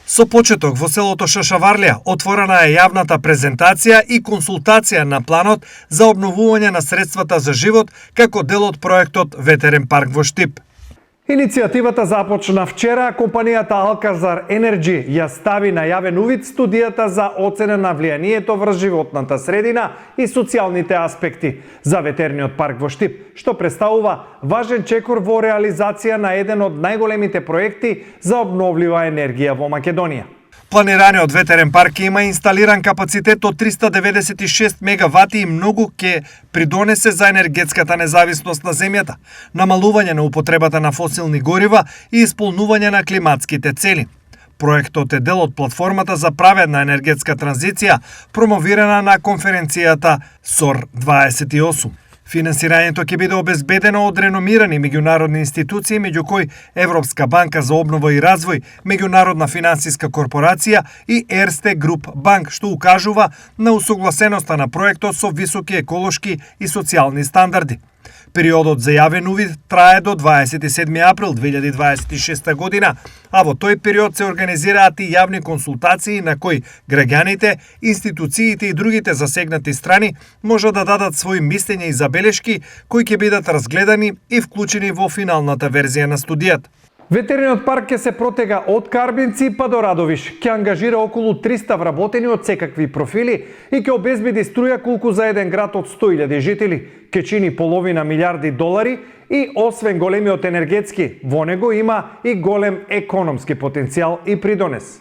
Со почеток во селото Шашаварлија отворена е јавната презентација и консултација на планот за обновување на средствата за живот како дел од проектот Ветерен парк во Штип. Иницијативата започна вчера, компанијата Алказар Енерджи ја стави на јавен увид студијата за оцена на влијанието врз животната средина и социјалните аспекти за Ветерниот парк во Штип, што представува важен чекор во реализација на еден од најголемите проекти за обновлива енергија во Македонија. Планираниот ветерен парк има инсталиран капацитет од 396 мегавати и многу ќе придонесе за енергетската независност на земјата, намалување на употребата на фосилни горива и исполнување на климатските цели. Проектот е дел од платформата за праведна енергетска транзиција, промовирана на конференцијата СОР 28. Финансирањето ќе биде обезбедено од реномирани меѓународни институции, меѓу кои Европска банка за обнова и развој, Меѓународна финансиска корпорација и Ерсте Груп банк, што укажува на усогласеноста на проектот со високи еколошки и социјални стандарди. Периодот за јавен увид трае до 27 април 2026 година, а во тој период се организираат и јавни консултации на кои граѓаните, институциите и другите засегнати страни можат да дадат своји мислења и забелешки кои ќе бидат разгледани и вклучени во финалната верзија на студијата. Ветерниот парк ќе се протега од Карбинци па до Радовиш, ќе ангажира околу 300 вработени од секакви профили и ќе обезбеди струја колку за еден град од 100.000 жители, ќе чини половина милиарди долари и освен големиот енергетски, во него има и голем економски потенцијал и придонес.